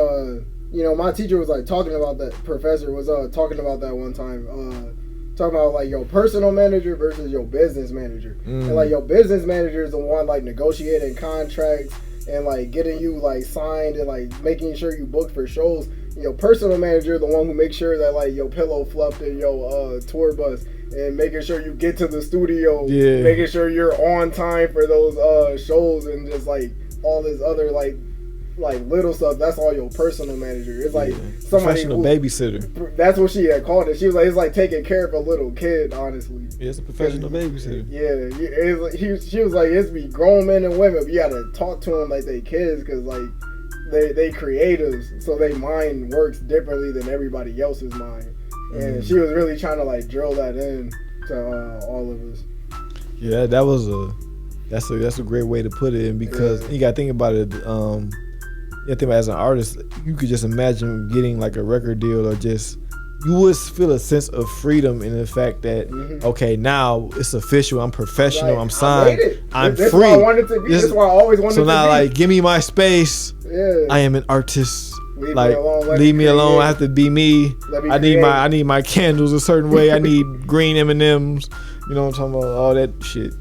you know, my teacher was like talking about that. Professor was talking about that one time. Talking about like your personal manager versus your business manager. And like your business manager is the one like negotiating contracts and like getting you like signed and like making sure you booked for shows. Your personal manager, the one who makes sure that like your pillow fluffed in your tour bus and making sure you get to the studio, making sure you're on time for those shows and just like all this other like little stuff. That's all your personal manager. It's like somebody professional babysitter. That's what she had called it. She was like, it's like taking care of a little kid, honestly. Yeah, it's a professional babysitter. Yeah, she was like, it's be grown men and women, but you gotta talk to them like they kids, because like they creatives, so their mind works differently than everybody else's mind. And she was really trying to like drill that in to all of us. Yeah, that's a great way to put it in, because you gotta think about it. I think as an artist, you could just imagine getting like a record deal, or just you would feel a sense of freedom in the fact that okay, now it's official. I'm professional. Like, I'm signed. I'm free. That's why I wanted to be. That's why I always wanted to be. So now, like, give me my space. Yeah. I am an artist. Leave me alone. I have to be me. I need my candles a certain way. I need green M&Ms. You know what I'm talking about? All that shit.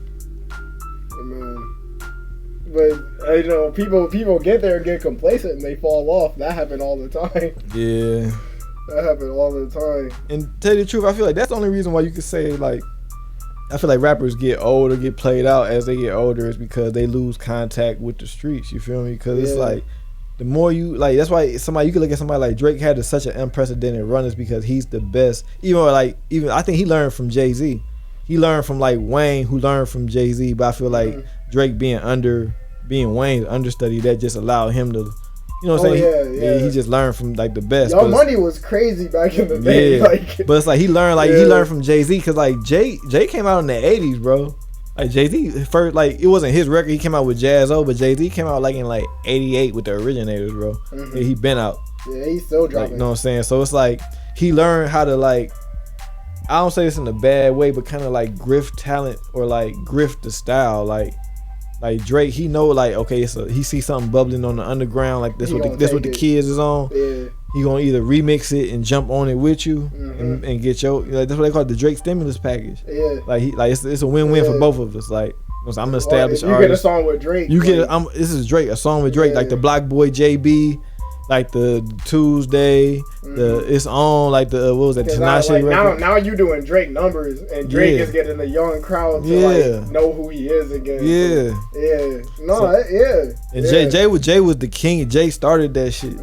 But you know, people get there and get complacent and they fall off. That happened all the time. Yeah, that happened all the time. And to tell you the truth, I feel like that's the only reason why you could say, like, I feel like rappers get old or get played out as they get older is because they lose contact with the streets. You feel me? Because it's like the more you like, that's why you could look at somebody like Drake had such an unprecedented run, is because he's the best. Even I think he learned from Jay-Z. He learned from like Wayne, who learned from Jay-Z. But I feel like Drake being Wayne's understudy, that just allowed him to, you know what I'm saying? He just learned from like the best. Your Money was crazy back in the day. Like, but it's like he learned from Jay-Z, because like Jay came out in the 80s, bro. Like Jay-Z first, like it wasn't his record. He came out with Jazz-O, but Jay-Z came out like in like 88 with the Originators, bro. Yeah, he been out. Yeah, he's still dropping. Like, you know what I'm saying? So it's like he learned how to, like, I don't say this in a bad way, but kind of like grift talent, or like grift the style, like Drake, he know, like, okay, he see something bubbling on the underground, like this what the kids is on. Yeah. He gonna either remix it and jump on it with you and get your, like, that's what they call it, the Drake stimulus package. Yeah. Like it's a win-win for both of us. Like, I'm an established artist. You get a song with Drake. This is Drake, a song with Drake, like the Block Boy JB, like the Tuesday, the It's On, like the what was that, Tinashe record? Now you doing Drake numbers, and Drake is getting the young crowd to like know who he is again. And Jay was the king. Jay started that shit.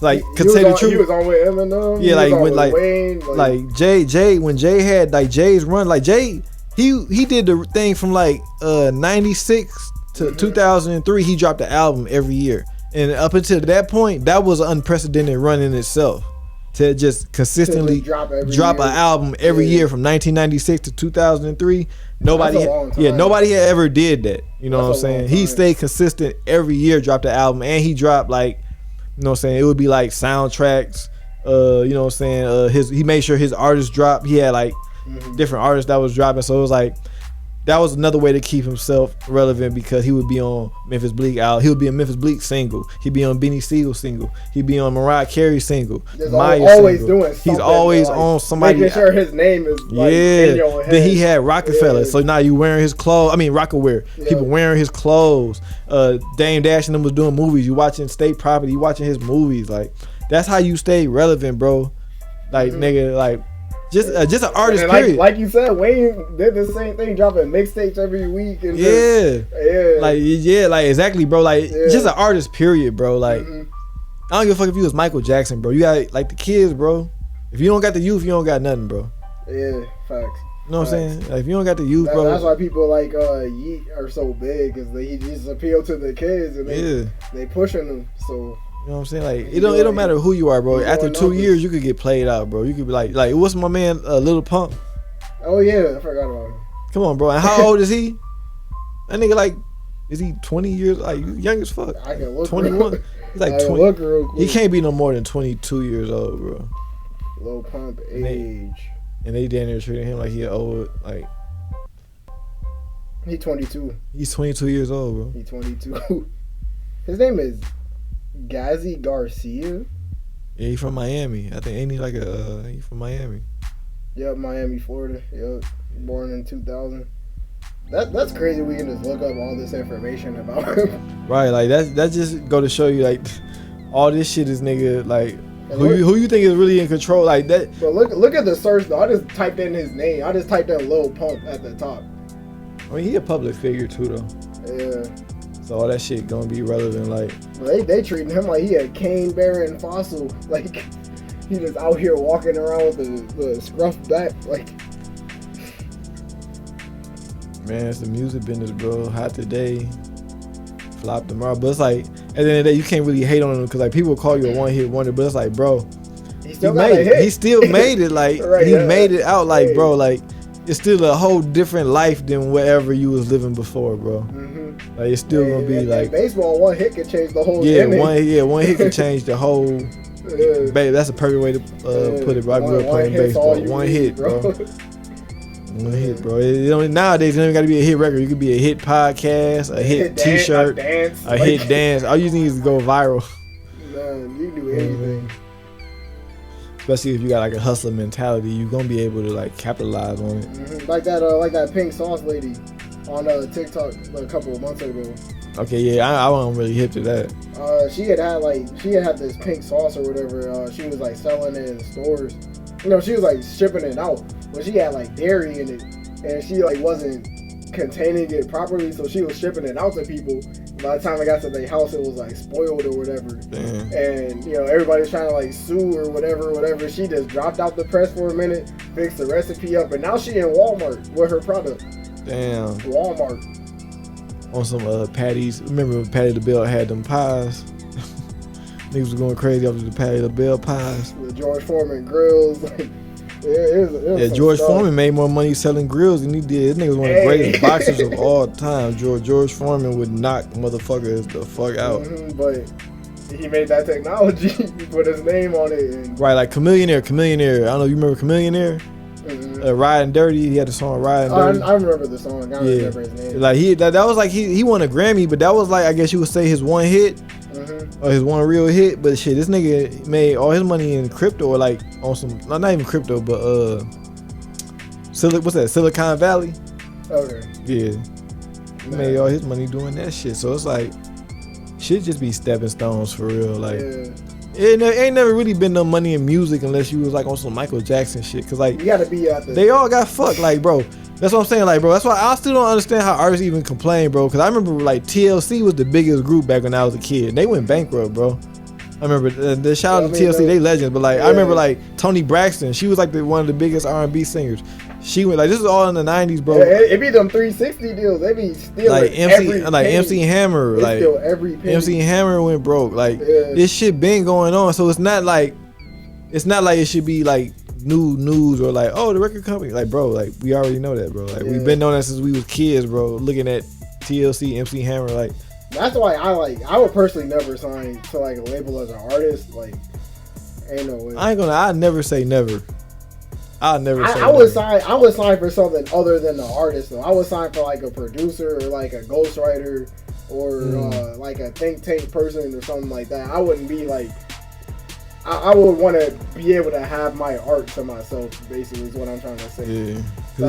Like, he was on with Eminem. Yeah, like when Wayne, like Jay when Jay had like Jay's run, like Jay, he did the thing from like 96 to 2003. He dropped the album every year. And up until that point, that was an unprecedented run in itself. To just consistently drop an album every year from 1996 to 2003. Nobody had ever did that. You know what I'm saying? He stayed consistent every year, dropped the album, and he dropped, like, you know what I'm saying, it would be like soundtracks. You know what I'm saying? He made sure his artists dropped. He had like different artists that was dropping. So it was like that was another way to keep himself relevant because he would be on Memphis Bleak out. He would be a Memphis Bleak single. He'd be on Benny Siegel single. He'd be on Mariah Carey single. Maya always single. Doing something. He's always on somebody. Making sure his name is like in your head. Then he had Rockefeller. So now you wearing his clothes. I mean Rockaware. People wearing his clothes. Dame Dash and them was doing movies. You watching State Property. You watching his movies. Like that's how you stay relevant, bro. Like nigga, like. Just an artist, period. Like you said, Wayne did the same thing, dropping mixtapes every week. And like exactly, bro. Like just an artist, period, bro. Like I don't give a fuck if you was Michael Jackson, bro. You got like the kids, bro. If you don't got the youth, you don't got nothing, bro. Yeah, facts. You know what I'm saying? Like if you don't got the youth, bro. That's why people like Yeet are so big, because he just appeal to the kids and they pushing them. So. You know what I'm saying? Like it don't matter who you are, bro. After 2 years, you could get played out, bro. You could be like what's my man, Lil Pump? Oh yeah, I forgot about him. Come on, bro. And how old is he? That nigga like, is he 20 years? Like young as fuck. I can look. 21. He's like 20. Look real quick. He can't be no more than 22 years old, bro. Lil Pump age. And they down there treating him like he old, like. He 22. He's 22 years old, bro. He 22. His name is Gazi Garcia. Yeah, he from Miami. I think ain't he like he from Miami? Yep, Miami, Florida. Yep, born in 2000. That's crazy. We can just look up all this information about him. Right, like that just go to show you like all this shit is nigga like who you think is really in control like that. But look at the search though. I just typed in his name. I just typed in Lil Pump at the top. I mean he a public figure too though. Yeah. So all that shit gonna be relevant, like. Well, they treating him like he a cane bearing fossil, like he just out here walking around with the scruffed back, like. Man, it's the music business, bro. Hot today, flop tomorrow. But it's like at the end of the day, you can't really hate on him because like people call you a one hit wonder, but it's like, bro, he still made it. He still made it, like right, he made it out, like bro, like. It's still a whole different life than whatever you was living before, bro. Like it's still gonna be like baseball. One hit can change the whole. One hit can change the whole. Baby, that's a perfect way to put it, bro. I grew up playing baseball. One hit, bro. One hit, bro. Nowadays, it don't got to be a hit record. You could be a hit podcast, a hit T-shirt, a hit dance. All you need is to go viral. Man, you do anything. Especially if you got like a hustler mentality, you're gonna be able to like capitalize on it. Like that pink sauce lady on TikTok a couple of months ago. Okay, yeah, I wasn't really hip to that. She had this pink sauce or whatever. She was like selling it in stores. You know, she was like shipping it out, but she had like dairy in it, and she like wasn't containing it properly, so she was shipping it out to people. By the time I got to their house, it was like spoiled or whatever. Damn. And you know, everybody's trying to like sue or whatever. She just dropped out the press for a minute, fixed the recipe up, and now she in Walmart with her product. Damn. Walmart. On some Patty's. Remember when Patty LaBelle had them pies? Niggas was going crazy after the Patty LaBelle pies. The George Foreman grills. Like, it was George Foreman made more money selling grills than he did. This nigga was one of the greatest boxers of all time. George Foreman would knock motherfuckers the fuck out. But he made that technology. He put his name on it. Right, like Chameleonaire. I don't know if you remember Chameleonaire? Riding Dirty. He had the song Riding Dirty. I remember the song. I don't remember his name. Like that was like he won a Grammy, but that was like, I guess you would say his one hit. Or his one real hit. But shit, this nigga made all his money in crypto, or like on some, not even crypto, but what's that, Silicon Valley? Okay. Yeah. He made all his money doing that shit. So it's like shit just be stepping stones for real. Like it ain't never really been no money in music unless you was like on some Michael Jackson shit. Cause like you gotta be out there. They all got fucked, like bro. That's what I'm saying, like bro. That's why I still don't understand how artists even complain, bro. Cause I remember like TLC was the biggest group back when I was a kid. They went bankrupt, bro. I remember the shout out to TLC, they legends. But like I remember like Toni Braxton, she was like one of the biggest R&B singers. She went like, this is all in the 90s, bro. It be them 360 deals. They be stealing MC Hammer, they steal every penny. MC Hammer went broke. Like this shit been going on, so it's not like it should be like new news or like, oh, the record company, like bro, like we already know that, bro. Like we've been knowing that since we was kids, bro. Looking at TLC, MC Hammer, like that's why I would personally never sign to like a label as an artist. Like ain't no way. I never say never. I never. Say I would never. sign. I would sign for something other than the artist though. I would sign for like a producer or like a ghostwriter or like a think tank person or something like that. I wouldn't be like. I would want to be able to have my art to myself. Basically, is what I'm trying to say. Yeah. So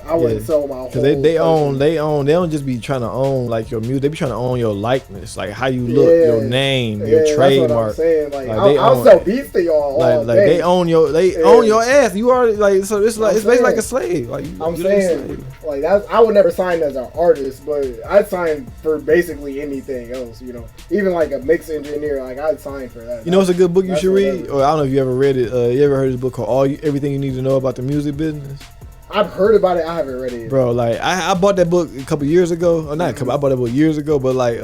I wouldn't sell my whole. Because they own. They don't just be trying to own like your music. They be trying to own your likeness, like how you look, your name, your trademark. That's what I'm saying. Like I'll I'll sell beats to y'all. Like they own your own your ass. You are like so. It's like it's basically like a slave. Like I'm saying, like that's I would never sign as an artist, but I'd sign for basically anything else. You know, even like a mix engineer. Like I'd sign for that. You know, it's a good book you should read. Or I don't know if you ever read it. You ever heard this book called Everything You Need to Know About the Music Business? I've heard about it. I haven't read it yet. Bro, like I bought that book a couple years ago. Or not a couple. I bought that book years ago. But like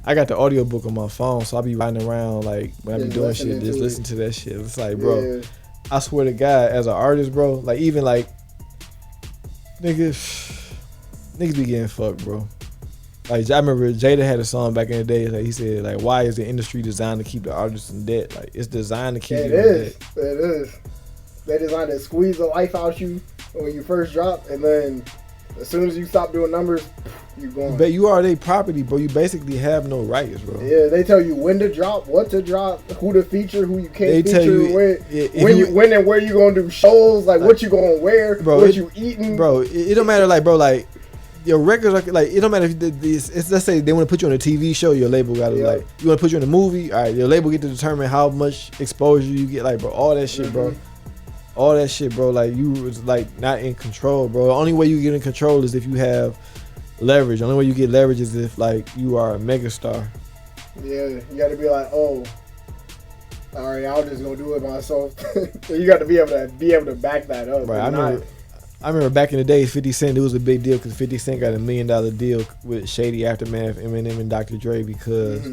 I got the audio book on my phone, so I be riding around like when I be doing shit, just listen to that shit. It's like, bro, I swear to God, as an artist, bro, like even like niggas be getting fucked, bro. Like I remember Jada had a song back in the day. Like he said, like, why is the industry designed to keep the artists in debt? Like it's designed to keep them in debt. It is. They designed to squeeze the life out you when you first drop, and then as soon as you stop doing numbers, you gone. But you are their property, bro. You basically have no rights, bro. Yeah, they tell you when to drop, what to drop, who to feature, who you can't feature, when and where you gonna do shows, like what you gonna wear, bro, what you eating, bro. It don't matter, like, bro, like. Your records are like it don't matter if it's let's say they want to put you on a TV show, your label got to like you want to put you in a movie, all right, your label get to determine how much exposure you get, like, bro, all that shit, bro, all that shit, bro, like you was like not in control, bro. The only way you get in control is if you have leverage. The only way you get leverage is if like you are a megastar. Yeah, you got to be like, oh, all right, I'll just go do it myself. You got to be able to back that up. Right, I remember back in the day, 50 Cent, it was a big deal because 50 Cent got $1 million deal with Shady Aftermath, Eminem, and Dr. Dre because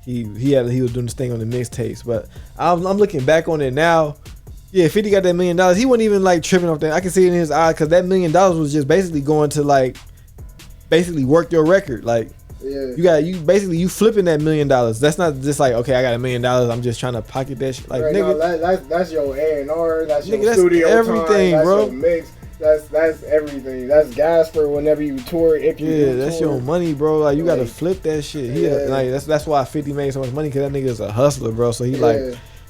he was doing this thing on the mixtapes. But I'm looking back on it now. Yeah, 50 got that $1 million. He wasn't even like tripping off that. I can see it in his eyes because that $1 million was just basically going to like basically work your record. Like you flipping that $1 million. That's not just like, okay, I got $1 million. I'm just trying to pocket that shit. Like, right, nigga, no, that's your A&R. That's your nigga, studio everything, time. That's bro. your mix. That's everything. That's gas for whenever you tour. If you that's your money, bro. Like you gotta flip that shit. Like that's why 50 made so much money because that nigga is a hustler, bro. So he like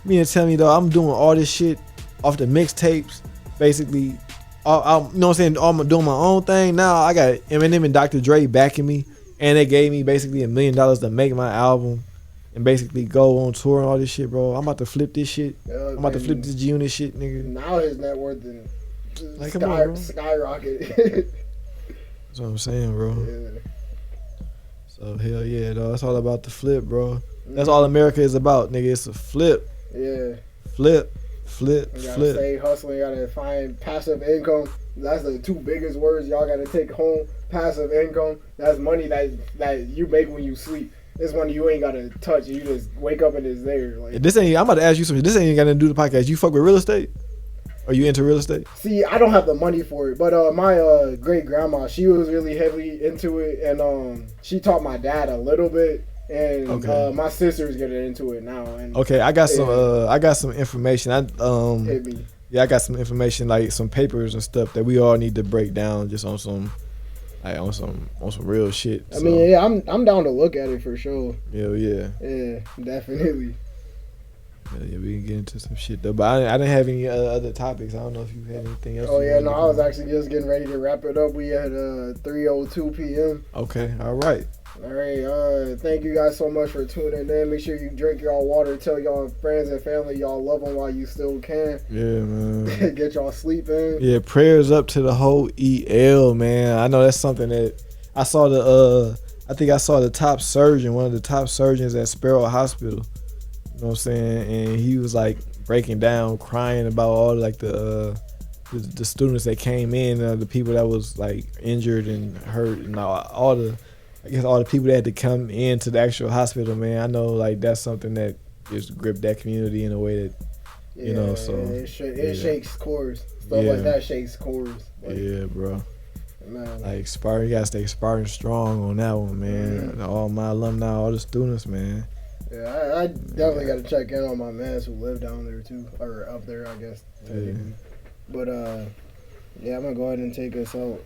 me and tell me though, I'm doing all this shit off the mixtapes, basically. I'm, you know what I'm saying? I'm doing my own thing now. I got Eminem and Dr. Dre backing me, and they gave me basically $1 million to make my album and basically go on tour and all this shit, bro. I'm about to flip this shit. I'm about to flip this G-Unit shit, nigga. Now his net worth like skyrocket. That's what I'm saying, bro. Yeah. So hell yeah, dog. That's all about the flip, bro. That's all America is about, nigga. It's a flip. Yeah. Flip. You gotta stay hustling. You gotta find passive income. That's the two biggest words y'all gotta take home. Passive income. That's money that you make when you sleep. It's money you ain't gotta touch. You just wake up and it's there. Like, I'm about to ask you something. This ain't got to do the podcast. You fuck with real estate? Are you into real estate? See, I don't have the money for it, but my great grandma, she was really heavily into it, and she taught my dad a little bit, and my sister's getting into it now. And I got some information. Hit me. Yeah, I got some information, like some papers and stuff that we all need to break down just on some real shit. I mean, yeah, I'm down to look at it for sure. Hell yeah. Yeah, definitely. Yeah, we can get into some shit though, but I didn't have any other topics. I don't know if you had anything else. Oh yeah, no, I was actually just getting ready to wrap it up. We had 3:02 p.m. Okay, all right. All right, thank you guys so much for tuning in. Make sure you drink y'all water. Tell y'all friends and family y'all love them while you still can. Yeah, man. Get y'all sleep in. Yeah, prayers up to the whole EL, man. I know that's something that I saw I think I saw the top surgeon, one of the top surgeons at Sparrow Hospital. You know what I'm saying? And he was like breaking down, crying about all like the students that came in, the people that was like injured and hurt, and all the people that had to come into the actual hospital. Man, I know like that's something that just gripped that community in a way that you know. So it shakes cores. Stuff like that shakes cores. Like, yeah, bro. Man. Like Spartan, you gotta stay Spartan strong on that one, man. Mm-hmm. All my alumni, all the students, man. Yeah, I definitely got to check in on my mans who live down there too, or up there, I guess. Yeah. But yeah, I'm gonna go ahead and take us out.